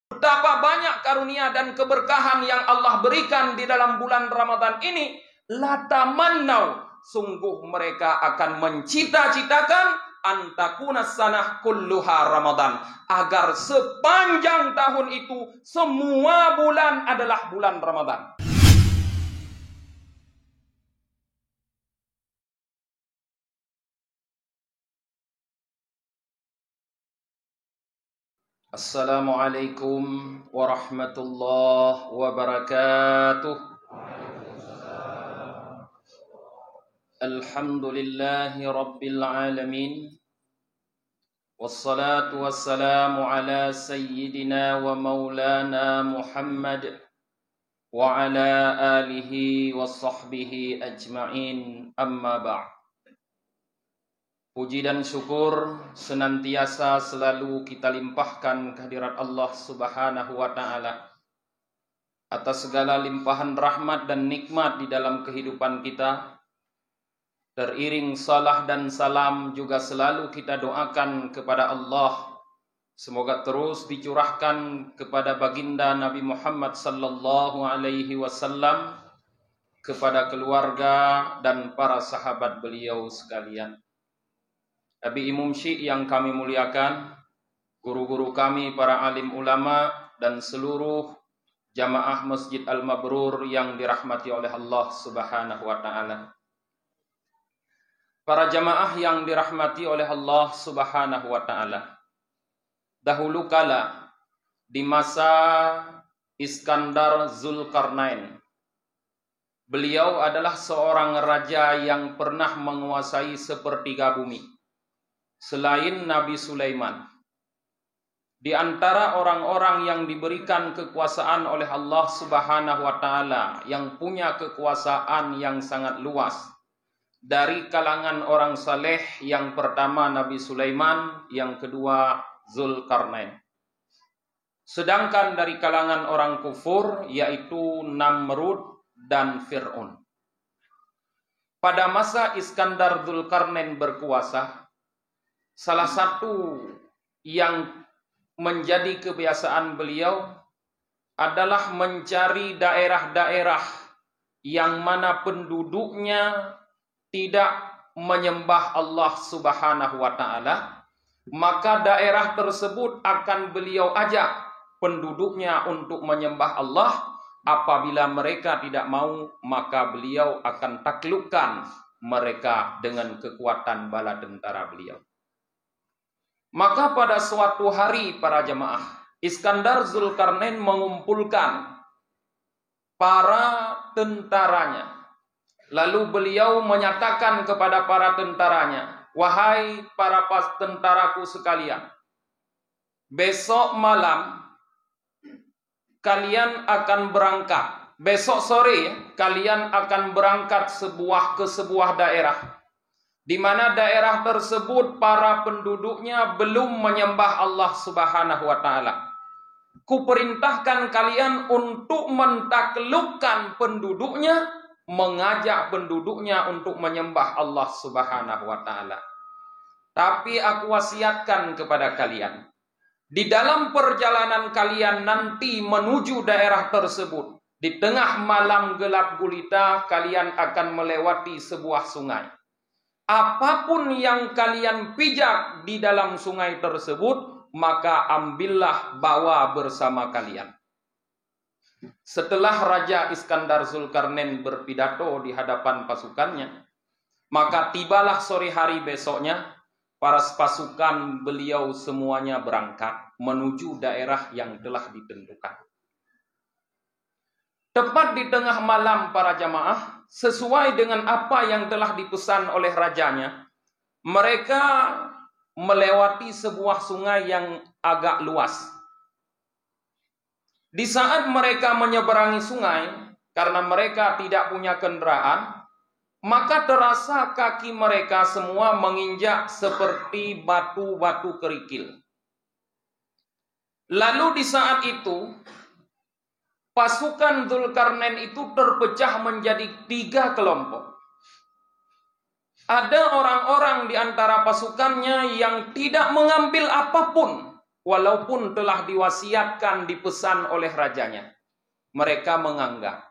Betapa banyak karunia dan keberkahan yang Allah berikan di dalam bulan Ramadan ini. Latamannau, sungguh mereka akan mencita-citakan antakuna sanah kulluha Ramadan, agar sepanjang tahun itu semua bulan adalah bulan Ramadan. Assalamualaikum warahmatullahi wabarakatuh. Alhamdulillahi rabbil alamin. Wassalatu wassalamu ala sayyidina wa maulana Muhammad wa ala alihi wa sahbihi ajma'in, amma ba'd. Puji dan syukur senantiasa selalu kita limpahkan kehadirat Allah Subhanahu wa Ta'ala atas segala limpahan rahmat dan nikmat di dalam kehidupan kita. Teriring salah dan salam juga selalu kita doakan kepada Allah, semoga terus dicurahkan kepada baginda Nabi Muhammad sallallahu alaihi wasallam, kepada keluarga dan para sahabat beliau sekalian. Abi Imum Syekh yang kami muliakan, guru-guru kami, para alim ulama, dan seluruh jamaah Masjid Al-Mabrur yang dirahmati oleh Allah Subhanahu wa Ta'ala. Para jamaah yang dirahmati oleh Allah Subhanahu wa Ta'ala. Dahulu kala di masa Iskandar Zulkarnain, beliau adalah seorang raja yang pernah menguasai sepertiga bumi selain Nabi Sulaiman. Di antara orang-orang yang diberikan kekuasaan oleh Allah Subhanahu wa Ta'ala, yang punya kekuasaan yang sangat luas, dari kalangan orang saleh, yang pertama Nabi Sulaiman, yang kedua Zulkarnain. Sedangkan dari kalangan orang kufur, yaitu Namrud dan Fir'aun. Pada masa Iskandar Zulkarnain berkuasa, salah satu yang menjadi kebiasaan beliau adalah mencari daerah-daerah yang mana penduduknya tidak menyembah Allah Subhanahu wa Ta'ala, maka daerah tersebut akan beliau ajak penduduknya untuk menyembah Allah. Apabila mereka tidak mau, maka beliau akan taklukkan mereka dengan kekuatan bala tentara beliau. Maka pada suatu hari, para jemaah, Iskandar Zulkarnain mengumpulkan para tentaranya. Lalu beliau menyatakan kepada para tentaranya, "Wahai para tentaraku sekalian, besok malam kalian akan berangkat. Besok sore kalian akan berangkat ke sebuah daerah, di mana daerah tersebut para penduduknya belum menyembah Allah Subhanahu wa Ta'ala. Kuperintahkan kalian untuk mentaklukkan penduduknya, mengajak penduduknya untuk menyembah Allah Subhanahu wa Ta'ala. Tapi aku wasiatkan kepada kalian, di dalam perjalanan kalian nanti menuju daerah tersebut, di tengah malam gelap gulita kalian akan melewati sebuah sungai. Apapun yang kalian pijak di dalam sungai tersebut, maka ambillah bawa bersama kalian." Setelah Raja Iskandar Zulkarnain berpidato di hadapan pasukannya, maka tibalah sore hari besoknya, para pasukan beliau semuanya berangkat menuju daerah yang telah ditentukan. Tepat di tengah malam, para jamaah, sesuai dengan apa yang telah dipesan oleh rajanya, mereka melewati sebuah sungai yang agak luas. Di saat mereka menyeberangi sungai, karena mereka tidak punya kendaraan, maka terasa kaki mereka semua menginjak seperti batu-batu kerikil. Lalu di saat itu, pasukan Zulkarnain itu terpecah menjadi 3 kelompok. Ada orang-orang di antara pasukannya yang tidak mengambil apapun walaupun telah diwasiatkan dipesan oleh rajanya. Mereka menganggap,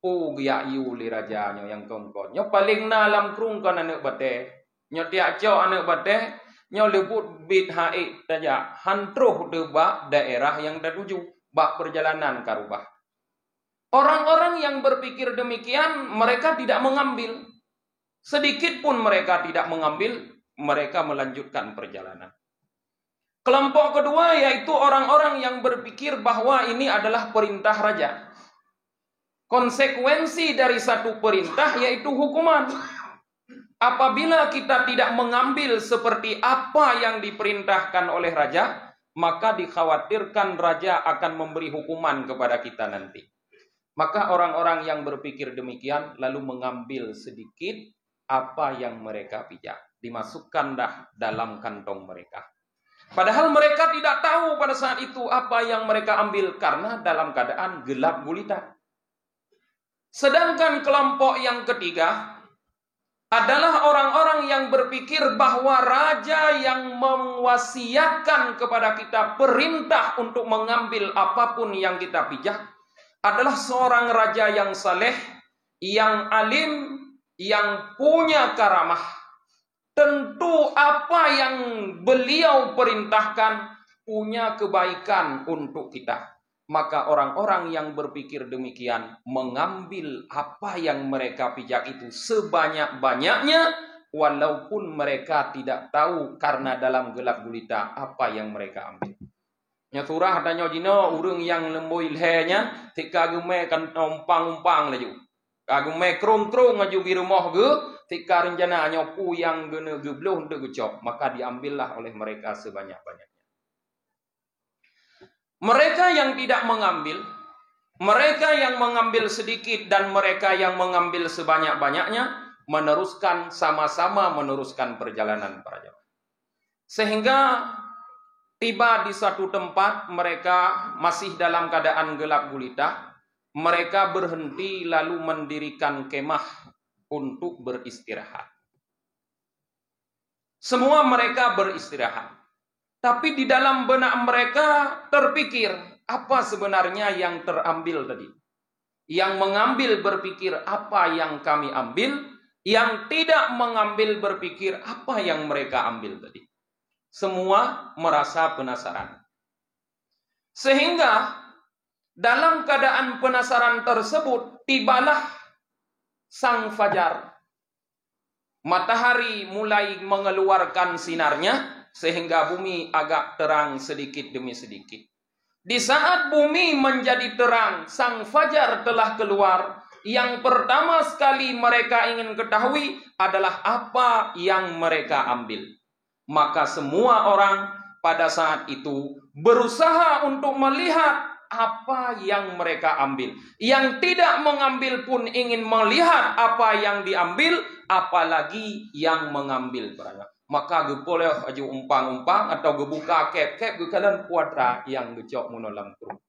oh ya yuli rajanya yang kongkon. Nyo paling nalam krung kan anak bate. Nyo tiak cok anak bate. Nyo lebut bit haik saja. Hantruh debak daerah yang datuju. Bak perjalanan karubah. Orang-orang yang berpikir demikian, mereka tidak mengambil. Sedikit pun mereka tidak mengambil. Mereka melanjutkan perjalanan. Kelompok kedua yaitu orang-orang yang berpikir bahwa ini adalah perintah raja. Konsekuensi dari satu perintah yaitu hukuman. Apabila kita tidak mengambil seperti apa yang diperintahkan oleh raja, maka dikhawatirkan raja akan memberi hukuman kepada kita nanti. Maka orang-orang yang berpikir demikian lalu mengambil sedikit apa yang mereka pijak. Dimasukkanlah dalam kantong mereka. Padahal mereka tidak tahu pada saat itu apa yang mereka ambil karena dalam keadaan gelap gulita. Sedangkan kelompok yang ketiga adalah orang-orang yang berpikir bahwa raja yang mewasiatkan kepada kita perintah untuk mengambil apapun yang kita pijak adalah seorang raja yang saleh, yang alim, yang punya karamah. Tentu apa yang beliau perintahkan punya kebaikan untuk kita. Maka orang-orang yang berpikir demikian mengambil apa yang mereka pijak itu sebanyak-banyaknya walaupun mereka tidak tahu karena dalam gelap gulita apa yang mereka ambil. Nya surah tanya jino urang yang lemboi lehnya tika gume kan umpang-umpang laju. Kagume krung-krung ngaju di rumah ge tika rencana nyopu yang gene gebluh untuk gecok maka diambillah oleh mereka sebanyak-banyaknya. Mereka yang tidak mengambil, mereka yang mengambil sedikit dan mereka yang mengambil sebanyak-banyaknya meneruskan sama-sama meneruskan perjalanan para jemaah. Sehingga tiba di suatu tempat mereka masih dalam keadaan gelap gulita, mereka berhenti lalu mendirikan kemah untuk beristirahat. Semua mereka beristirahat. Tapi di dalam benak mereka terpikir, apa sebenarnya yang terambil tadi? Yang mengambil berpikir, apa yang kami ambil? Yang tidak mengambil berpikir, apa yang mereka ambil tadi? Semua merasa penasaran. Sehingga, dalam keadaan penasaran tersebut, tibalah sang fajar. Matahari mulai mengeluarkan sinarnya, sehingga bumi agak terang sedikit demi sedikit. Di saat bumi menjadi terang, sang fajar telah keluar. Yang pertama sekali mereka ingin ketahui adalah apa yang mereka ambil. Maka semua orang pada saat itu berusaha untuk melihat apa yang mereka ambil. Yang tidak mengambil pun ingin melihat apa yang diambil, apalagi yang mengambil. Maka gepoleh aju umpang-umpang atau gebuka kep-kep gekalan kuadra yang gecok munolam kurung.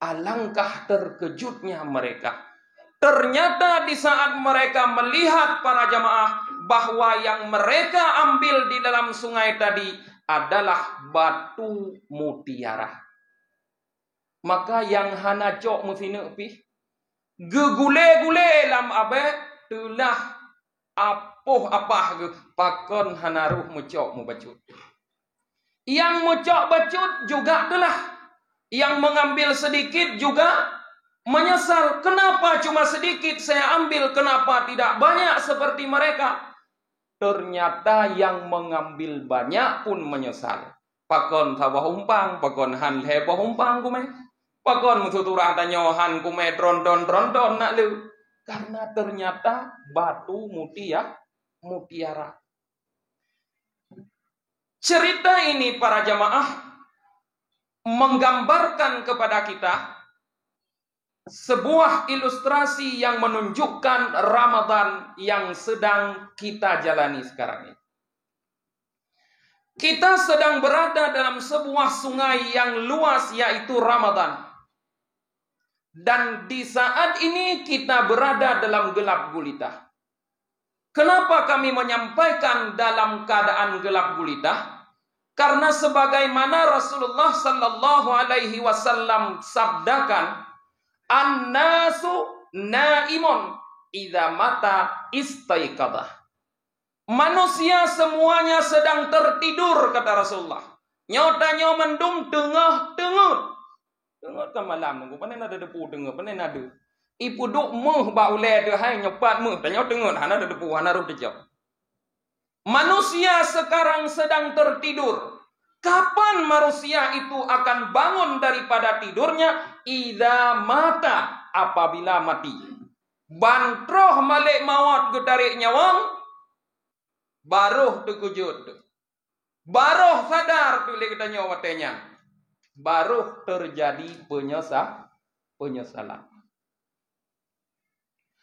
Alangkah terkejutnya mereka. Ternyata di saat mereka melihat para jamaah bahwa yang mereka ambil di dalam sungai tadi adalah batu mutiara. Maka yang hana cok musine pi gegule-gule lam abe telah apoh apah ge pakon hanaruh mucok mubacut. Yang mucok bacut juga adalah yang mengambil sedikit juga menyesal. Kenapa cuma sedikit saya ambil, kenapa tidak banyak seperti mereka? Ternyata yang mengambil banyak pun menyesal. Pakon sawah umpang, pakon han heboh umpang kume. Pakon mututurah tanyohan kume drondon nak lu. Karena ternyata batu mutiara. Cerita ini para jamaah menggambarkan kepada kita sebuah ilustrasi yang menunjukkan Ramadan yang sedang kita jalani sekarang ini. Kita sedang berada dalam sebuah sungai yang luas yaitu Ramadan. Dan di saat ini kita berada dalam gelap gulita. Kenapa kami menyampaikan dalam keadaan gelap gulita? Karena sebagaimana Rasulullah sallallahu alaihi wasallam sabdakan, "An-nasu naimun idza mata istaiqadha." Manusia semuanya sedang tertidur, kata Rasulullah. Nyotanya mendung tengah-tengah. Tengah kan malam nunggu, panen ada depu tengah, panen ada. Ipu duk meh ba ule de hai nyepat meh, tanya tengah hana ada depu hana ru dejau. Manusia sekarang sedang tertidur. Kapan manusia itu akan bangun daripada tidurnya? Idza mata, apabila mati. Bantroh malik maut getarik nyawang, baruh terkejut. Baruh sadar tu kita nyawa tanya. Baruh terjadi penyesalan.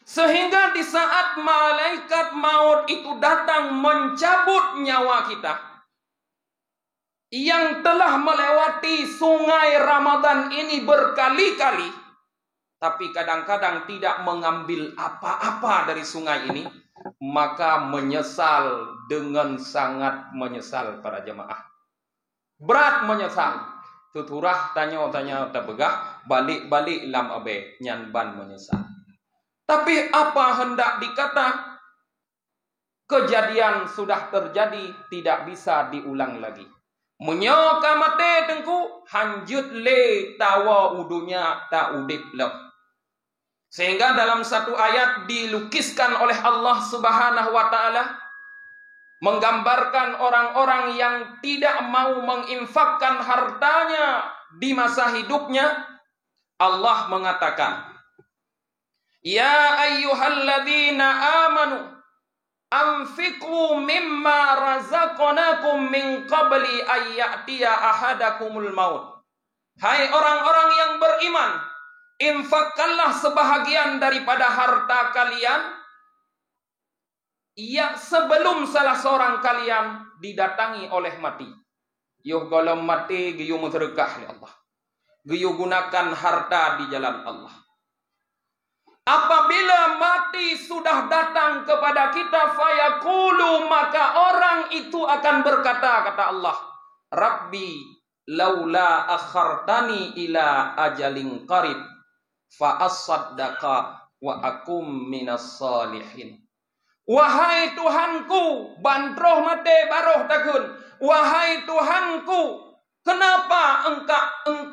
Sehingga di saat malaikat maut itu datang mencabut nyawa kita, yang telah melewati sungai Ramadan ini berkali-kali, tapi kadang-kadang tidak mengambil apa-apa dari sungai ini, maka menyesal dengan sangat menyesal para jemaah. Berat menyesal. Tuturah tanya-tanya tabegah, balik-balik lam abe nyan ban menyesal. Tapi apa hendak dikata? Kejadian sudah terjadi, tidak bisa diulang lagi. Menyoka mate tengku, hanjut le tawa udunya tak udip lep. Sehingga dalam satu ayat dilukiskan oleh Allah Subhanahu wa taala menggambarkan orang-orang yang tidak mau menginfakkan hartanya di masa hidupnya. Allah mengatakan, "Ya ayyuhalladzina amanu anfiqu mimma razaqnakum min qabli ayyatiya ahadakumul maut." Hai orang-orang yang beriman, infakkanlah sebahagian daripada harta kalian sebelum salah seorang kalian didatangi oleh mati. Yuh golom mati giyu mutrekah ya Allah. Giyu gunakan harta di jalan Allah. Apabila mati sudah datang kepada kita, fayaqulu, maka orang itu akan berkata, kata Allah, Rabbi laula akhartani ila ajalin qarib fa asaddaqa wa akum minas salihin. Wahai Tuhanku, bantroh mate baroh takun. Wahai Tuhanku, kenapa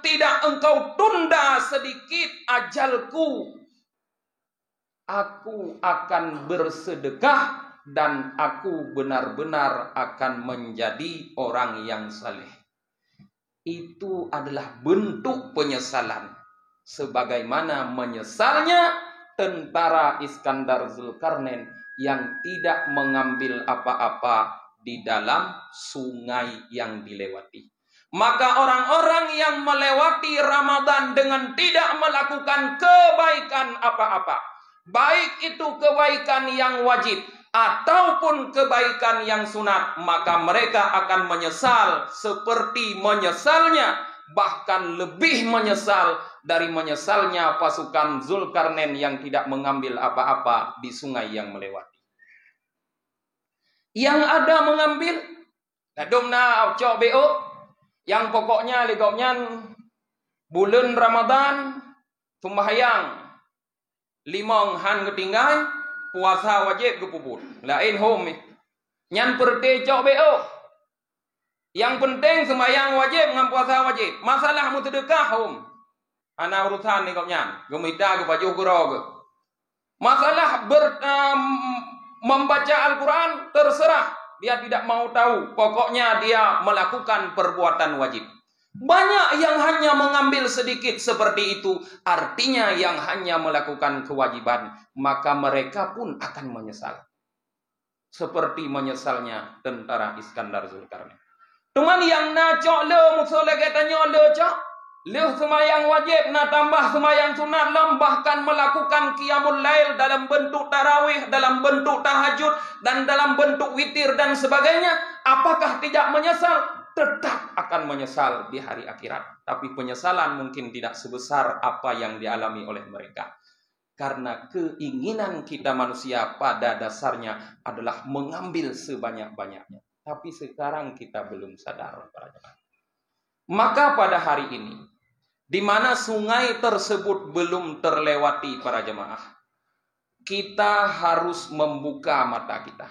tidak engkau tunda sedikit ajalku? Aku akan bersedekah dan aku benar-benar akan menjadi orang yang saleh. Itu adalah bentuk penyesalan. Sebagaimana menyesalnya tentara Iskandar Zulkarnain yang tidak mengambil apa-apa di dalam sungai yang dilewati. Maka orang-orang yang melewati Ramadan dengan tidak melakukan kebaikan apa-apa, baik itu kebaikan yang wajib ataupun kebaikan yang sunat, maka mereka akan menyesal seperti menyesalnya, bahkan lebih menyesal dari menyesalnya pasukan Zulkarnain yang tidak mengambil apa-apa di sungai yang melewati. Yang ada mengambil domna cok BO yang pokoknya legoknya bulan Ramadan sembahyang limong han ketinggal puasa wajib kepupul lain home nyan perte cok BO. Yang penting sembahyang wajib dengan puasa wajib. Masalah mutedekah home. Ana urusan ni kau nyan, gemida ke baju gurau ke. Masalah membaca Al-Quran terserah, dia tidak mau tahu. Pokoknya dia melakukan perbuatan wajib. Banyak yang hanya mengambil sedikit seperti itu, artinya yang hanya melakukan kewajiban, maka mereka pun akan menyesal. Seperti menyesalnya tentara Iskandar Zulkarnain. Teman yang na cok le musola katanya le cok. Leh semayang wajib, nak tambah semayang sunat, bahkan melakukan qiyamul lail dalam bentuk tarawih, dalam bentuk tahajud, dan dalam bentuk witir dan sebagainya. Apakah tidak menyesal? Tetap akan menyesal di hari akhirat. Tapi penyesalan mungkin tidak sebesar apa yang dialami oleh mereka. Karena keinginan kita manusia pada dasarnya adalah mengambil sebanyak-banyaknya. Tapi sekarang kita belum sadar para jemaah. Maka pada hari ini, di mana sungai tersebut belum terlewati para jemaah, kita harus membuka mata kita.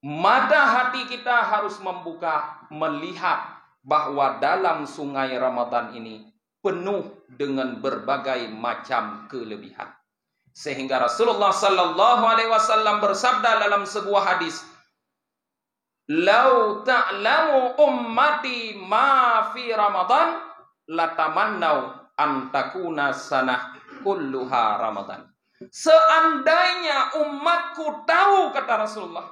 Mata hati kita harus membuka, melihat bahwa dalam sungai Ramadan ini penuh dengan berbagai macam kelebihan. Sehingga Rasulullah sallallahu alaihi wasallam bersabda dalam sebuah hadis, "Lau ta'lamu ummati ma fi Ramadan, latamannau an takuna sanah kulluha Ramadan." Seandainya umatku tahu, kata Rasulullah,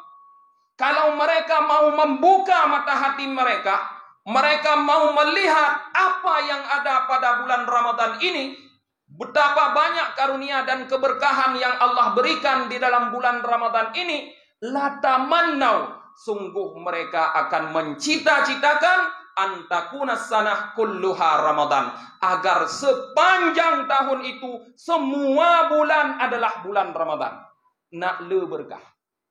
kalau mereka mau membuka mata hati mereka, mereka mau melihat apa yang ada pada bulan Ramadan ini, betapa banyak karunia dan keberkahan yang Allah berikan di dalam bulan Ramadan ini, latamannau, sungguh mereka akan mencita-citakan antakuna sanah kulluha Ramadan, agar sepanjang tahun itu semua bulan adalah bulan Ramadan. Nak le berkah.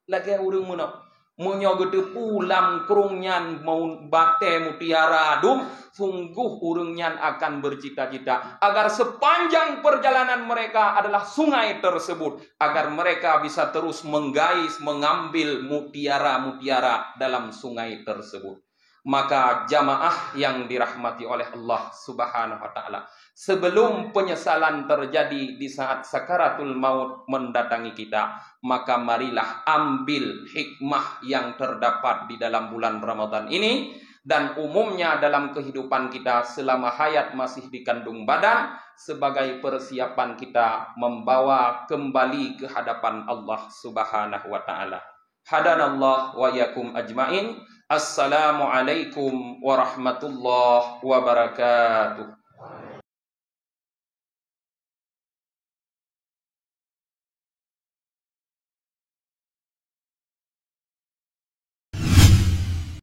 Lagi urang munok menyogede pulang kerungnyan mau bate mutiara adum, sungguh urungnyan akan bercita-cita agar sepanjang perjalanan mereka adalah sungai tersebut, agar mereka bisa terus menggais, mengambil mutiara-mutiara dalam sungai tersebut. Maka jamaah yang dirahmati oleh Allah Subhanahu wa taala, sebelum penyesalan terjadi di saat sakaratul maut mendatangi kita, maka marilah ambil hikmah yang terdapat di dalam bulan Ramadan ini, dan umumnya dalam kehidupan kita selama hayat masih dikandung badan, sebagai persiapan kita membawa kembali ke hadapan Allah Subhanahu wa taala. Hadanallah wa yakum ajmain. Assalamualaikum warahmatullahi wabarakatuh.